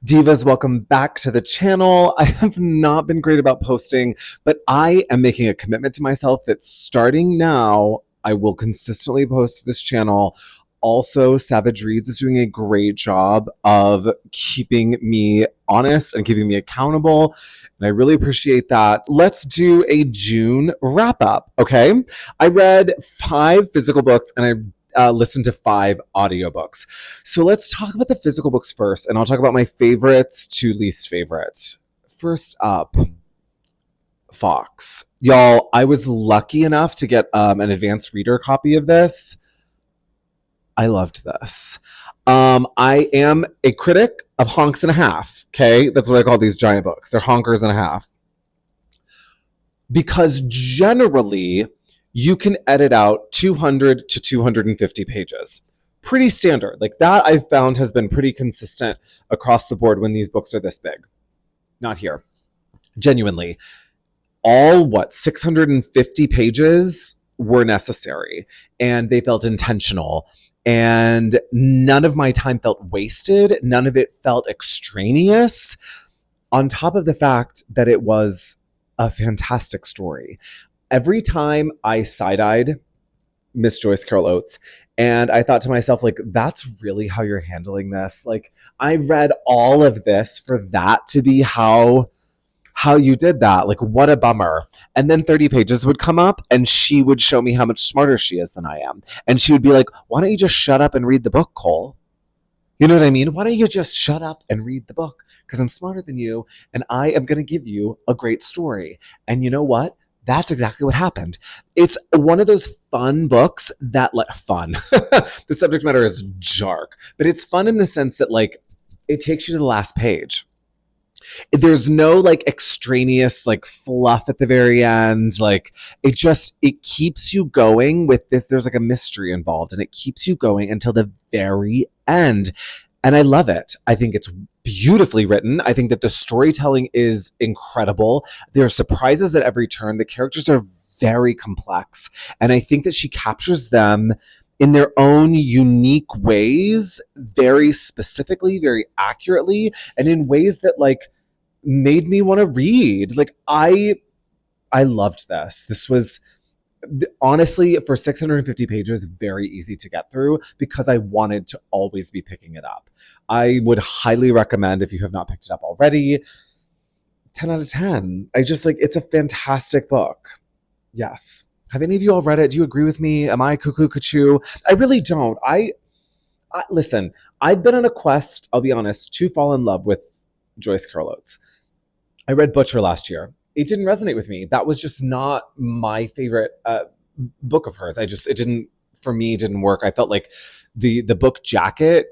Divas, welcome back to the channel. I have not been great about posting, but I am making a commitment to myself that starting now, I will consistently post to this channel. Also, Savage Reads is doing a great job of keeping me honest and keeping me accountable, and I really appreciate that. Let's do a June wrap up, okay? I read 5 physical books and I listened to 5 audiobooks. So let's talk about the physical books first, and I'll talk about my favorites to least favorite. First up, Fox. Y'all, I was lucky enough to get an advanced reader copy of this. I loved this. I am a critic of honks and a half, okay? That's what I call these giant books. They're honkers and a half. Because generally, you can edit out 200 to 250 pages. Pretty standard. Like that I've found has been pretty consistent across the board when these books are this big. Not here. Genuinely. All 650 pages were necessary and they felt intentional. And none of my time felt wasted. None of it felt extraneous. On top of the fact that it was a fantastic story. Every time I side-eyed Miss Joyce Carol Oates, and I thought to myself, like, that's really how you're handling this. Like, I read all of this for that to be how you did that. Like, what a bummer. And then 30 pages would come up and she would show me how much smarter she is than I am. And she would be like, why don't you just shut up and read the book, Cole? You know what I mean? Why don't you just shut up and read the book? Because I'm smarter than you and I am going to give you a great story. And you know what? That's exactly what happened. It's one of those fun books that fun. The subject matter is dark, but it's fun in the sense that it takes you to the last page. There's no extraneous fluff at the very end. It keeps you going with this. There's a mystery involved and it keeps you going until the very end. And I love it. I think it's beautifully written. I think that the storytelling is incredible. There are surprises at every turn. The characters are very complex. And I think that she captures them in their own unique ways, very specifically, very accurately, and in ways that made me want to read. I loved this. This was honestly, for 650 pages, very easy to get through because I wanted to always be picking it up. I would highly recommend, if you have not picked it up already, 10 out of 10. It's a fantastic book. Yes. Have any of you all read it? Do you agree with me? Am I cuckoo cuckoo? I really don't. Listen, I've been on a quest, I'll be honest, to fall in love with Joyce Carol Oates. I read Butcher last year. It didn't resonate with me. That was just not my favorite book of hers. It didn't work. I felt like the book jacket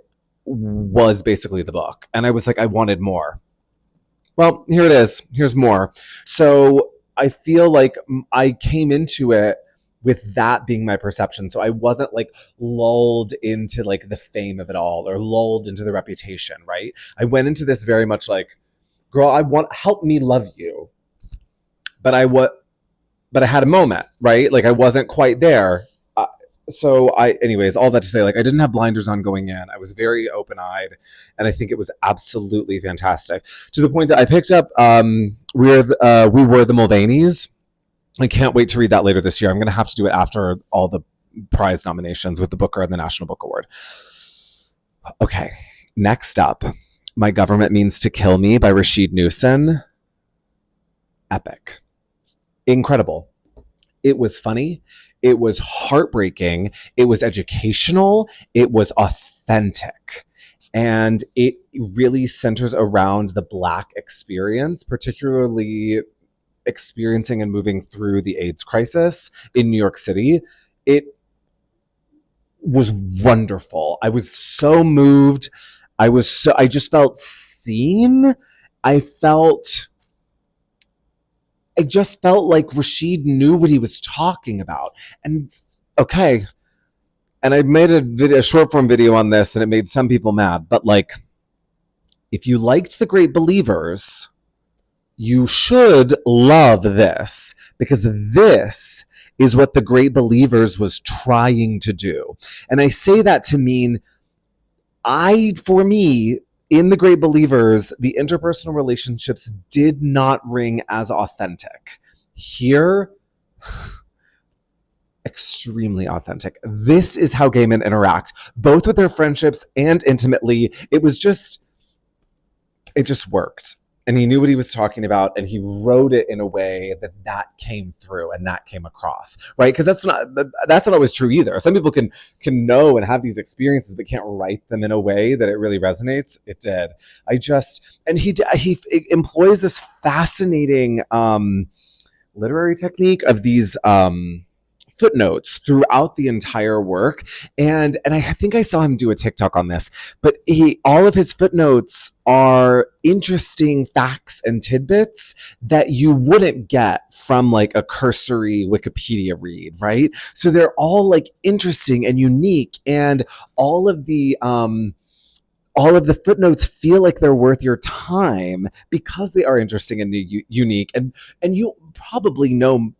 was basically the book. And I was like, I wanted more. Well, here it is. Here's more. So I feel like I came into it with that being my perception. So I wasn't lulled into the fame of it all or lulled into the reputation, right? I went into this very much girl, help me love you. But I had a moment, right? I wasn't quite there. Anyways, all that to say, I didn't have blinders on going in. I was very open-eyed, and I think it was absolutely fantastic. To the point that I picked up We Were the Mulvaneys. I can't wait to read that later this year. I'm going to have to do it after all the prize nominations with the Booker and the National Book Award. Okay, next up, My Government Means to Kill Me by Rasheed Newson. Epic. Incredible. It was funny. It was heartbreaking. It was educational. It was authentic. And it really centers around the Black experience, particularly experiencing and moving through the AIDS crisis in New York City. It was wonderful. I was so moved. I just felt seen. I just felt like Rasheed knew what he was talking about. And okay. And I made a short form video on this and it made some people mad, but if you liked The Great Believers, you should love this because this is what The Great Believers was trying to do. And I say that to mean for me, in The Great Believers, the interpersonal relationships did not ring as authentic. Here, extremely authentic. This is how gay men interact, both with their friendships and intimately. It just worked. And he knew what he was talking about, and he wrote it in a way that came through and that came across, right? Because that's not always true either. Some people can know and have these experiences, but can't write them in a way that it really resonates. It did. And he employs this fascinating literary technique of these footnotes throughout the entire work, and I think I saw him do a TikTok on this, but all of his footnotes are interesting facts and tidbits that you wouldn't get from like a cursory Wikipedia read, right? So they're all like interesting and unique, and all of the footnotes feel like they're worth your time because they are interesting and unique, and you probably know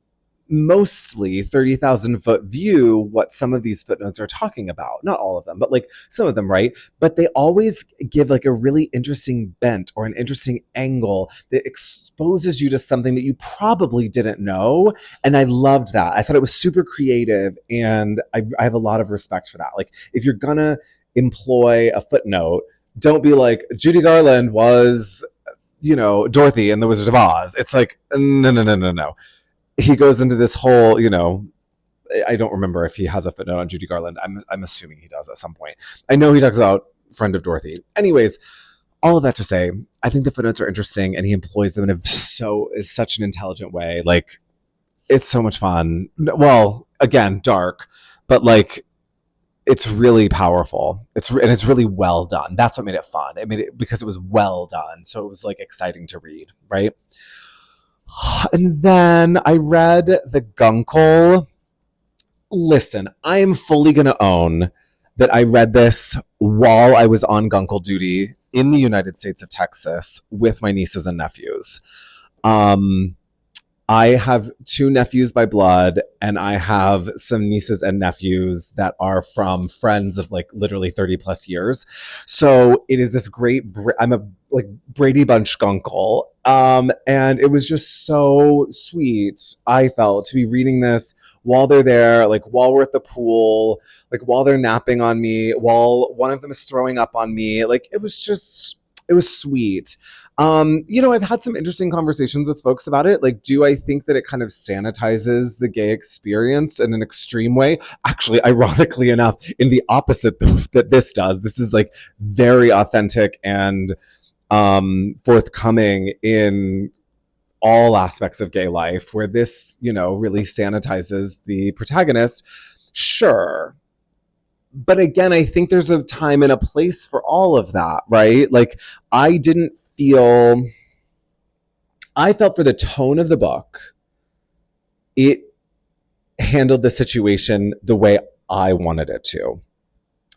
mostly 30,000 foot view what some of these footnotes are talking about. Not all of them, but like some of them, right? But they always give like a really interesting bent or an interesting angle that exposes you to something that you probably didn't know. And I loved that. I thought it was super creative, and I have a lot of respect for that. Like, if you're gonna employ a footnote, don't be like, Judy Garland was, Dorothy in The Wizard of Oz. It's like, no. He goes into this whole, I don't remember if he has a footnote on Judy Garland. I'm assuming he does at some point. I know he talks about Friend of Dorothy. Anyways, all of that to say, I think the footnotes are interesting, and he employs them in such an intelligent way. Like, it's so much fun. Well, again, dark, but like, it's really powerful. And it's really well done. That's what made it fun. It made it because it was well done. So it was like exciting to read, right? And then I read the Guncle. Listen, I am fully going to own that I read this while I was on Guncle duty in the United States of Texas with my nieces and nephews. I have 2 nephews by blood, and I have some nieces and nephews that are from friends of like literally 30 plus years. So it is this great, I'm a like Brady Bunch Guncle. And it was just so sweet, I felt, to be reading this while they're there, like while we're at the pool, like while they're napping on me, while one of them is throwing up on me. Like, it was sweet. I've had some interesting conversations with folks about it. Like, do I think that it kind of sanitizes the gay experience in an extreme way? Actually, ironically enough, in the opposite that this does. This is like very authentic and forthcoming in all aspects of gay life, where this, really sanitizes the protagonist. Sure. But again, I think there's a time and a place for all of that, right? Like, I felt for the tone of the book, it handled the situation the way I wanted it to.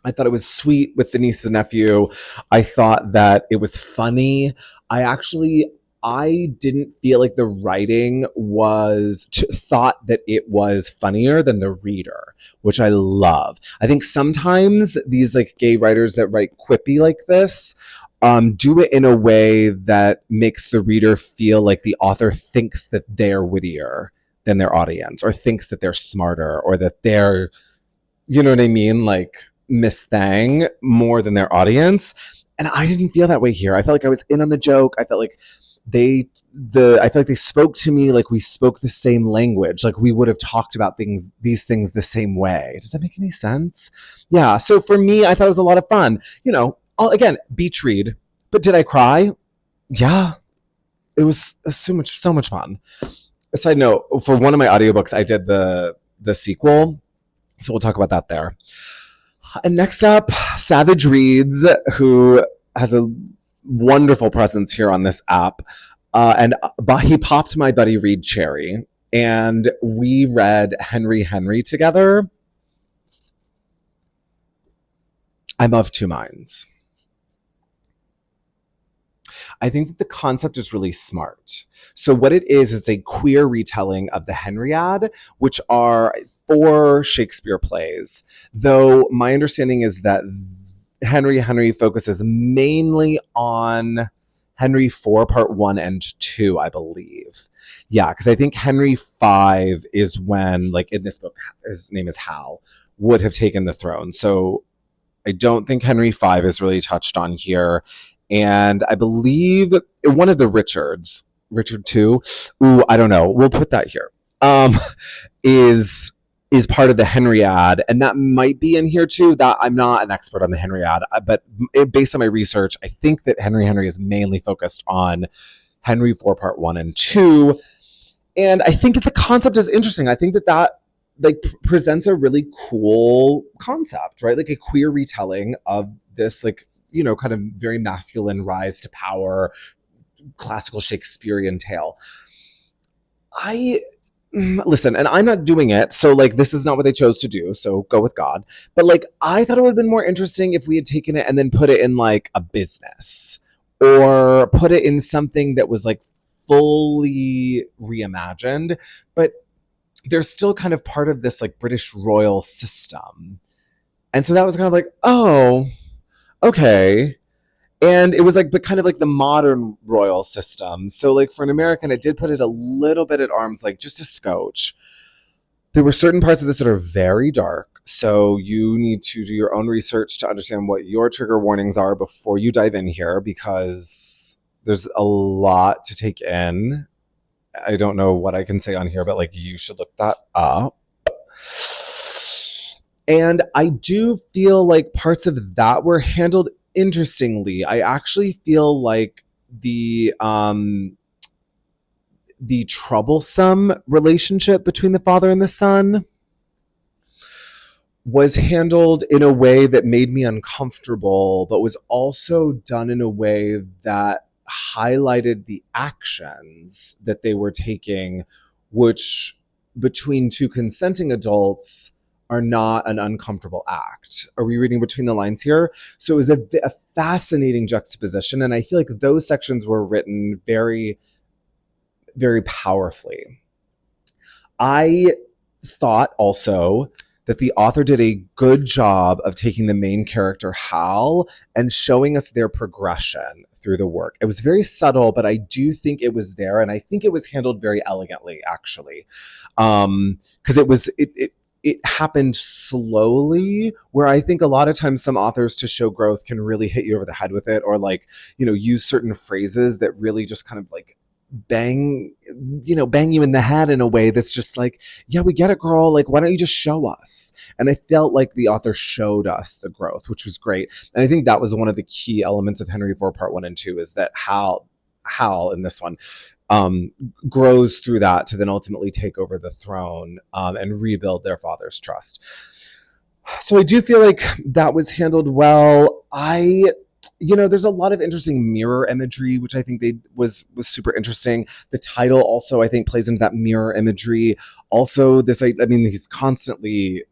I thought it was sweet with the niece and nephew. I thought that it was funny. I didn't feel like the writing thought that it was funnier than the reader, which I love. I think sometimes these like gay writers that write quippy like this do it in a way that makes the reader feel like the author thinks that they're wittier than their audience, or thinks that they're smarter, or that they're, you know what I mean? Like, Miss Thang more than their audience. And I didn't feel that way here. I felt like I was in on the joke. I felt like I feel like they spoke to me like we spoke the same language, like we would have talked about these things the same way. Does that make any sense? Yeah. So for me, I thought it was a lot of fun. Again, beach read. But did I cry? Yeah. It was so much fun. A side note, for one of my audiobooks, I did the sequel. So we'll talk about that there. And next up, Savage Reads, who has a wonderful presence here on this app. But he popped my buddy Reed cherry, and we read Henry together. I'm of two minds. I think that the concept is really smart. So what it is, it's a queer retelling of the Henriade, which are 4 Shakespeare plays. Though my understanding is that Henry focuses mainly on Henry IV, Part 1 and 2, I believe. Yeah, because I think Henry V is when, like in this book, his name is Hal, would have taken the throne. So I don't think Henry V is really touched on here. And I believe one of the Richards, Richard II, ooh, I don't know. We'll put that here. Is part of the Henriade, and that might be in here too. That I'm not an expert on the Henriade, but based on my research, I think that Henry is mainly focused on Henry IV Part 1 and 2. And I think that the concept is interesting. I think that like presents a really cool concept, right? Like a queer retelling of this, like, you know, kind of very masculine rise to power, classical Shakespearean tale. Listen, and I'm not doing it, so like this is not what they chose to do, so go with God. But like I thought it would have been more interesting if we had taken it and then put it in like a business, or put it in something that was like fully reimagined, but they're still kind of part of this like British royal system. And so that was kind of like, oh, okay. And it was like, but kind of like the modern royal system. So like for an American, it did put it a little bit at arm's length, just a scotch. There were certain parts of this that are very dark. So you need to do your own research to understand what your trigger warnings are before you dive in here, because there's a lot to take in. I don't know what I can say on here, but like you should look that up. And I do feel like parts of that were handled interestingly. I actually feel like the troublesome relationship between the father and the son was handled in a way that made me uncomfortable, but was also done in a way that highlighted the actions that they were taking, which between two consenting adults are not an uncomfortable act. Are we reading between the lines here? So it was a fascinating juxtaposition, and I feel like those sections were written very, very powerfully. I thought also that the author did a good job of taking the main character, Hal, and showing us their progression through the work. It was very subtle, but I do think it was there, and I think it was handled very elegantly, actually. Because it happened slowly, where I think a lot of times some authors, to show growth, can really hit you over the head with it, or like, you know, use certain phrases that really just kind of like bang you in the head in a way that's just like, yeah, we get it, girl. Like, why don't you just show us? And I felt like the author showed us the growth, which was great. And I think that was one of the key elements of Henry IV Part 1 and 2, is that Hal in this one grows through that to then ultimately take over the throne and rebuild their father's trust. So I do feel like that was handled well. There's a lot of interesting mirror imagery, which I think was super interesting. The title also, I think, plays into that mirror imagery. Also, he's constantly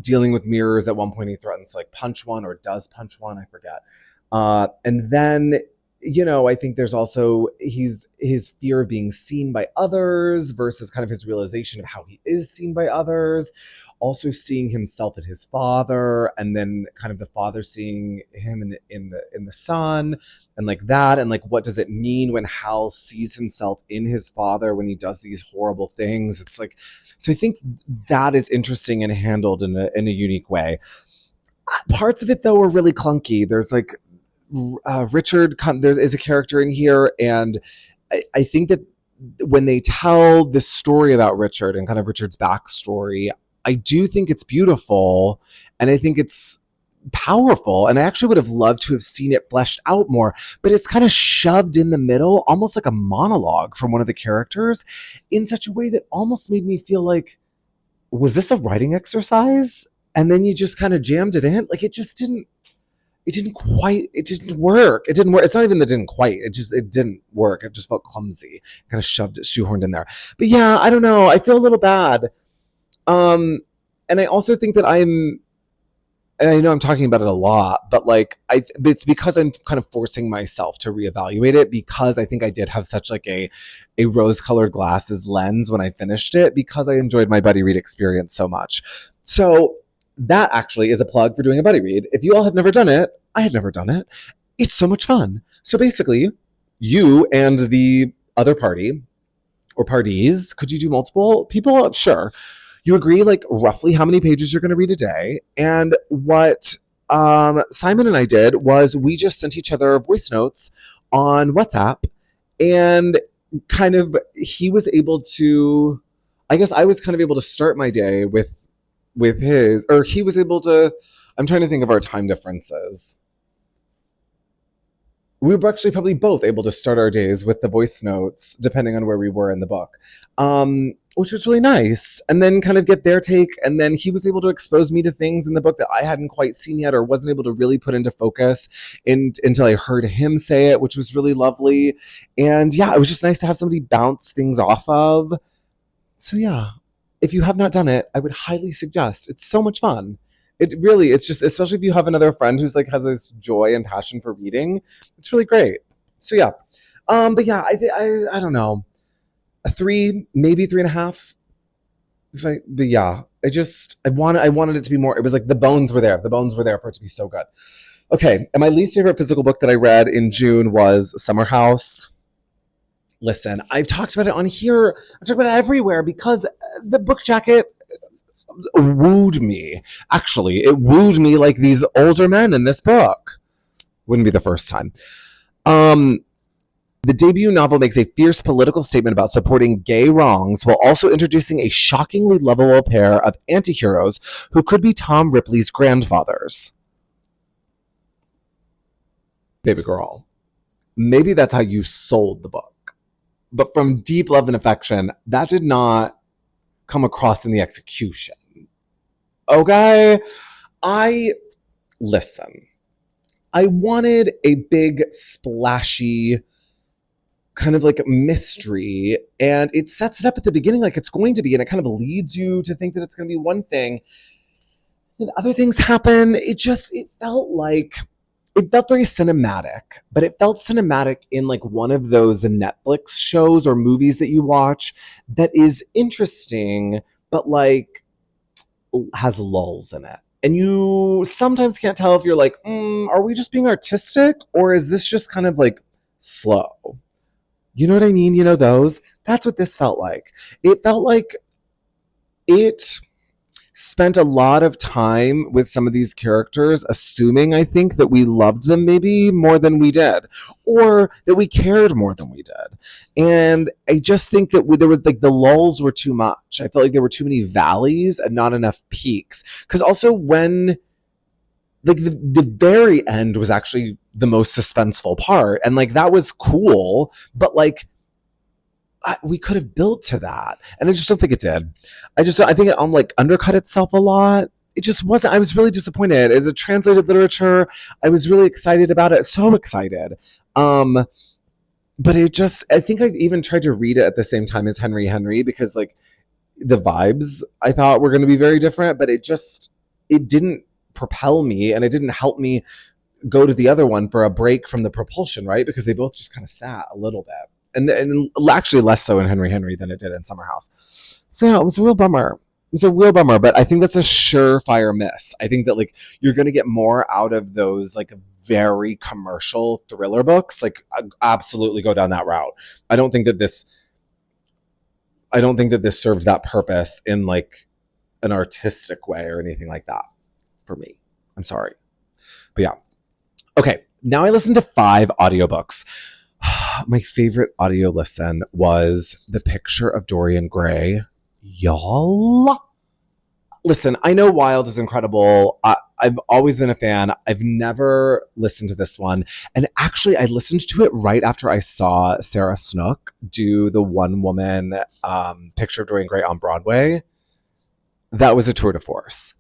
dealing with mirrors. At one point, he threatens to like punch one, or does punch one, I forget. And then, I think there's also his fear of being seen by others versus kind of his realization of how he is seen by others. Also seeing himself in his father, and then kind of the father seeing him in the son, and like that, and like what does it mean when Hal sees himself in his father when he does these horrible things? It's like, so I think that is interesting and handled in a unique way. Parts of it though were really clunky. There's like Richard, there is a character in here, and I think that when they tell this story about Richard and kind of Richard's backstory, I do think it's beautiful, and I think it's powerful, and I actually would have loved to have seen it fleshed out more, but it's kind of shoved in the middle, almost like a monologue from one of the characters, in such a way that almost made me feel like, was this a writing exercise? And then you just kind of jammed it in? Like, it didn't work. It's not even that it didn't quite, it didn't work. It just felt clumsy. Kind of shoehorned in there. But yeah, I don't know. I feel a little bad. And I also think that and I know I'm talking about it a lot, but like it's because I'm kind of forcing myself to reevaluate it, because I think I did have such like a rose-colored glasses lens when I finished it, because I enjoyed my buddy read experience so much. So that actually is a plug for doing a buddy read. If you all have never done it, I had never done it. It's so much fun. So basically, you and the other party or parties, could you do multiple people? Sure. You agree like roughly how many pages you're going to read a day. And what Simon and I did was we just sent each other voice notes on WhatsApp, and kind of he was able to, I guess I was kind of able to start my day with his, or he was able to, I'm trying to think of our time differences. We were actually probably both able to start our days with the voice notes, depending on where we were in the book, which was really nice. And then kind of get their take. And then he was able to expose me to things in the book that I hadn't quite seen yet or wasn't able to really put into focus until I heard him say it, which was really lovely. And yeah, it was just nice to have somebody bounce things off of. So yeah, if you have not done it, I would highly suggest. It's so much fun. It really, it's just, especially if you have another friend who's like has this joy and passion for reading, it's really great. So yeah, but yeah, I don't know, a 3, maybe 3.5. But yeah, I wanted it to be more. It was like the bones were there. The bones were there for it to be so good. Okay, and my least favorite physical book that I read in June was Summer House. Listen, I've talked about it on here. I've talked about it everywhere because the book jacket wooed me. Actually, it wooed me like these older men in this book. Wouldn't be the first time. The debut novel makes a fierce political statement about supporting gay wrongs while also introducing a shockingly lovable pair of anti-heroes who could be Tom Ripley's grandfathers. Baby girl, maybe that's how you sold the book. But from deep love and affection, that did not come across in the execution. Okay? Listen. I wanted a big, splashy, kind of like mystery, and it sets it up at the beginning like it's going to be, and it kind of leads you to think that it's going to be one thing. And other things happen. It felt very cinematic, but it felt cinematic in like one of those Netflix shows or movies that you watch that is interesting, but like has lulls in it. And you sometimes can't tell if you're like, are we just being artistic or is this just kind of like slow? You know what I mean? You know those? That's what this felt like. It felt like it spent a lot of time with some of these characters, assuming, I think, that we loved them maybe more than we did, or that we cared more than we did. And I just think that there was like the lulls were too much. I felt like there were too many valleys and not enough peaks. Because also when like the very end was actually the most suspenseful part, and like that was cool, but like we could have built to that, and I just don't think it did. I think it like undercut itself a lot. It just wasn't. I was really disappointed. As a translated literature, I was really excited about it, so excited. But it just, I think I even tried to read it at the same time as Henry because like the vibes I thought were going to be very different, but it didn't propel me, and it didn't help me go to the other one for a break from the propulsion, right? Because they both just kind of sat a little bit. And actually less so in Henry than it did in Summer House. So yeah, it was a real bummer. But I think that's a surefire miss. I think that like you're going to get more out of those like very commercial thriller books. Like absolutely go down that route. I don't think that this served that purpose in like an artistic way or anything like that for me. I'm sorry. But yeah. Okay, now I listened to 5 audiobooks. My favorite audio listen was The Picture of Dorian Gray. Y'all. Listen, I know Wilde is incredible. I've always been a fan. I've never listened to this one. And actually, I listened to it right after I saw Sarah Snook do the one-woman Picture of Dorian Gray on Broadway. That was a tour de force.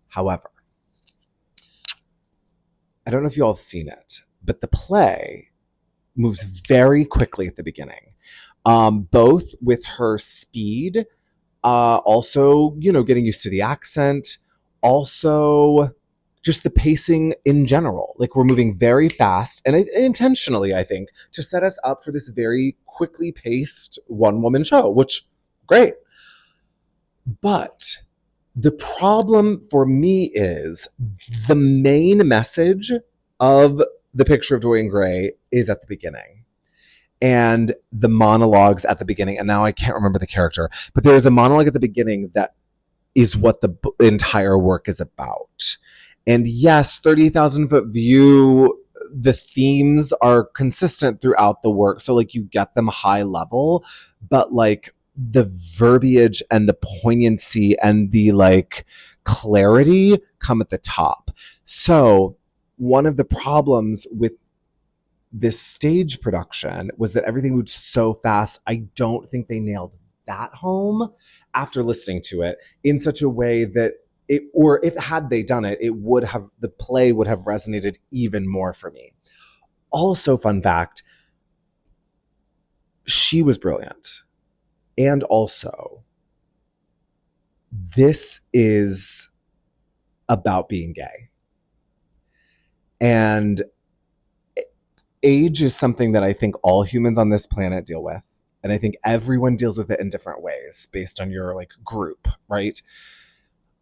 However, I don't know if you all have seen it, but the play moves very quickly at the beginning, both with her speed, also, getting used to the accent, also just the pacing in general. Like we're moving very fast and intentionally, I think, to set us up for this very quickly paced one-woman show, which, great. But the problem for me is the main message of the picture of Dorian Gray is at the beginning. And the monologues at the beginning, and now I can't remember the character, but there's a monologue at the beginning that is what the entire work is about. And yes, 30,000 foot view, the themes are consistent throughout the work. So like you get them high level, but like the verbiage and the poignancy and the like clarity come at the top. So one of the problems with this stage production was that everything moved so fast. I don't think they nailed that home after listening to it in such a way that it, or if had they done it, it would have, the play would have resonated even more for me. Also, fun fact, she was brilliant. And also, this is about being gay. And age is something that I think all humans on this planet deal with. And I think everyone deals with it in different ways based on your like group, right?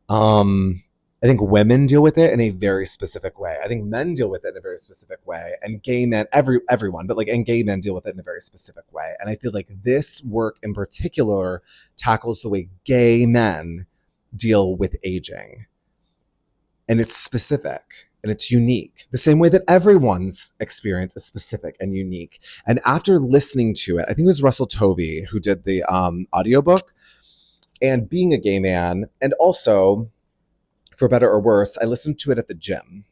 I think women deal with it in a very specific way. I think men deal with it in a very specific way. And gay men, everyone, but like, and gay men deal with it in a very specific way. And I feel like this work in particular tackles the way gay men deal with aging. And it's specific. And it's unique, the same way that everyone's experience is specific and unique. And after listening to it, I think it was Russell Tovey who did the audiobook, and being a gay man, and also, for better or worse, I listened to it at the gym,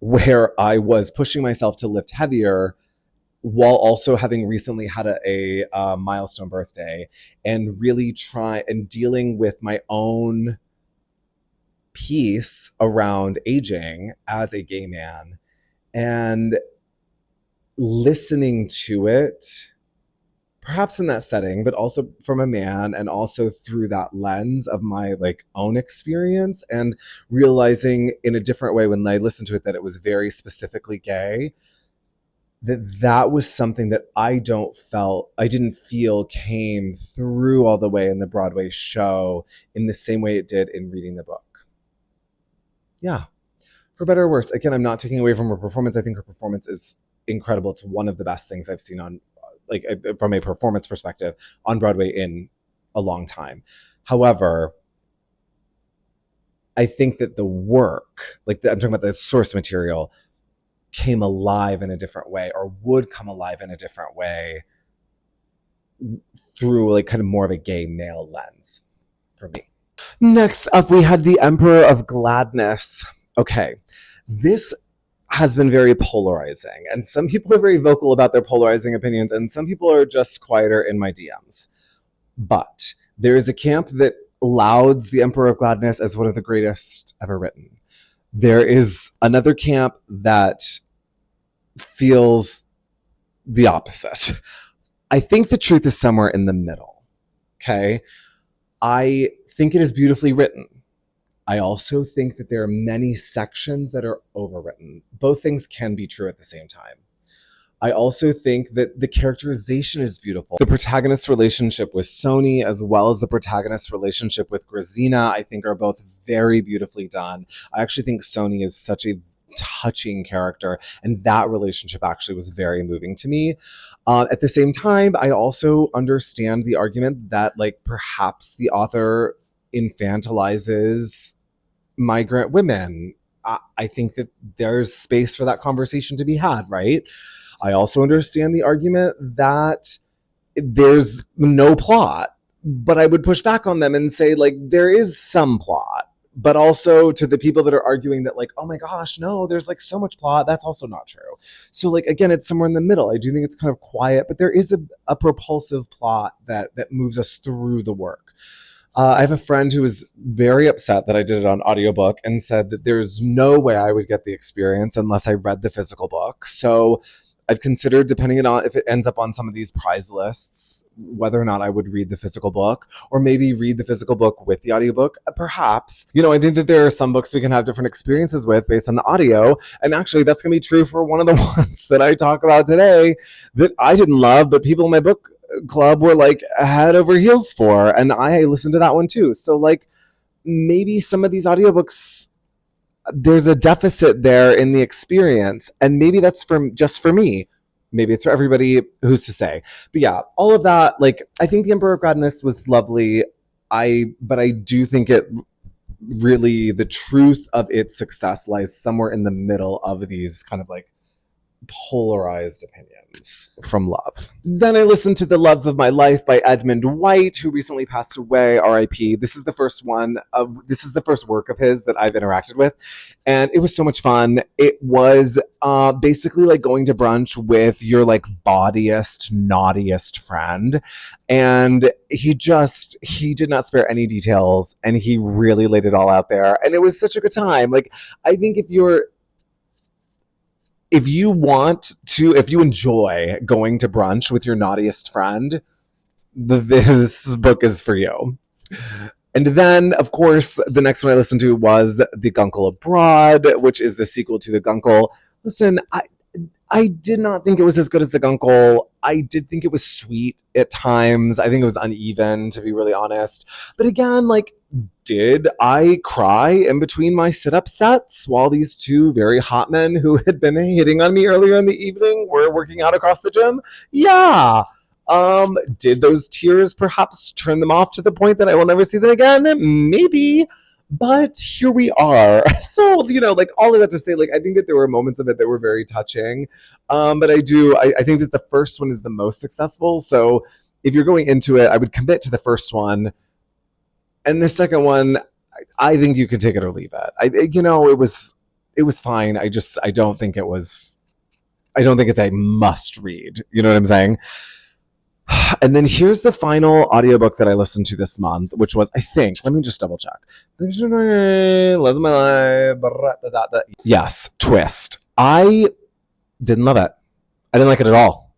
where I was pushing myself to lift heavier while also having recently had a milestone birthday, and really try and dealing with my own piece around aging as a gay man, and listening to it perhaps in that setting, but also from a man, and also through that lens of my like own experience, and realizing in a different way when I listened to it that it was very specifically gay, that was something that I didn't feel came through all the way in the Broadway show in the same way it did in reading the book. Yeah, for better or worse. Again, I'm not taking away from her performance. I think her performance is incredible. It's one of the best things I've seen on, like, from a performance perspective on Broadway in a long time. However, I think that the work, like I'm talking about the source material, came alive in a different way, or would come alive in a different way through like kind of more of a gay male lens for me. Next up, we had The Emperor of Gladness. Okay, this has been very polarizing, and some people are very vocal about their polarizing opinions, and some people are just quieter in my DMs. But there is a camp that lauds The Emperor of Gladness as one of the greatest ever written. There is another camp that feels the opposite. I think the truth is somewhere in the middle, okay? I think it is beautifully written. I also think that there are many sections that are overwritten. Both things can be true at the same time. I also think that the characterization is beautiful. The protagonist's relationship with Sony, as well as the protagonist's relationship with Grazina, I think are both very beautifully done. I actually think Sony is such a touching character, and that relationship actually was very moving to me. At the same time, I also understand the argument that like perhaps the author infantilizes migrant women. I think that there's space for that conversation to be had, right? I also understand the argument that there's no plot, but I would push back on them and say like there is some plot. But also to the people that are arguing that like, oh my gosh, no, there's like so much plot. That's also not true. So like, again, it's somewhere in the middle. I do think it's kind of quiet, but there is a propulsive plot that moves us through the work. I have a friend who was very upset that I did it on audiobook and said that there's no way I would get the experience unless I read the physical book. So I've considered, depending on if it ends up on some of these prize lists, whether or not I would read the physical book, or maybe read the physical book with the audiobook. Perhaps. You know, I think that there are some books we can have different experiences with based on the audio. And actually, that's going to be true for one of the ones that I talk about today that I didn't love, but people in my book club were like head over heels for. And I listened to that one too. So like maybe some of these audiobooks there's a deficit there in the experience, and maybe that's just for me. Maybe it's for everybody. Who's to say? But yeah, all of that. Like, I think the Emperor of Gladness was lovely. But I do think it really, the truth of its success lies somewhere in the middle of these kind of like polarized opinions from love. Then I listened to The Loves of My Life by Edmund White, who recently passed away, RIP. This is the first work of his that I've interacted with, and it was so much fun. It was basically like going to brunch with your like bawdiest, naughtiest friend, and he did not spare any details, and he really laid it all out there, and it was such a good time. Like, I think if you enjoy going to brunch with your naughtiest friend, this book is for you. And then, of course, the next one I listened to was The Guncle Abroad, which is the sequel to The Guncle. Listen, I did not think it was as good as The Guncle. I did think it was sweet at times. I think it was uneven, to be really honest. But again, like, did I cry in between my sit-up sets while these two very hot men who had been hitting on me earlier in the evening were working out across the gym? Yeah. Did those tears perhaps turn them off to the point that I will never see them again? Maybe. But here we are. So, like, all of that to say, like, I think that there were moments of it that were very touching. But I think that the first one is the most successful. So if you're going into it, I would commit to the first one. And the second one, I think you can take it or leave it. It was fine. I don't think it's a must read. You know what I'm saying? And then here's the final audiobook that I listened to this month, which was, I think, let me just double check. Loves My Life. Yes, Twist. I didn't love it. I didn't like it at all.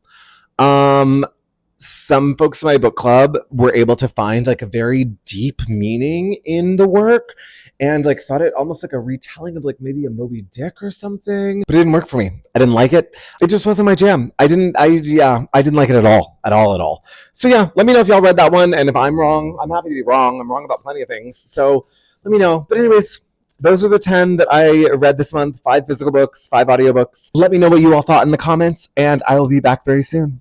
Some folks in my book club were able to find like a very deep meaning in the work and like thought it almost like a retelling of like maybe a Moby Dick or something, but it didn't work for me. I didn't like it. It just wasn't my jam. I didn't like it at all. So yeah, let me know if y'all read that one. And if I'm wrong, I'm happy to be wrong. I'm wrong about plenty of things. So let me know. But anyways, those are the 10 that I read this month. 5 physical books, 5 audiobooks. Let me know what you all thought in the comments, and I will be back very soon.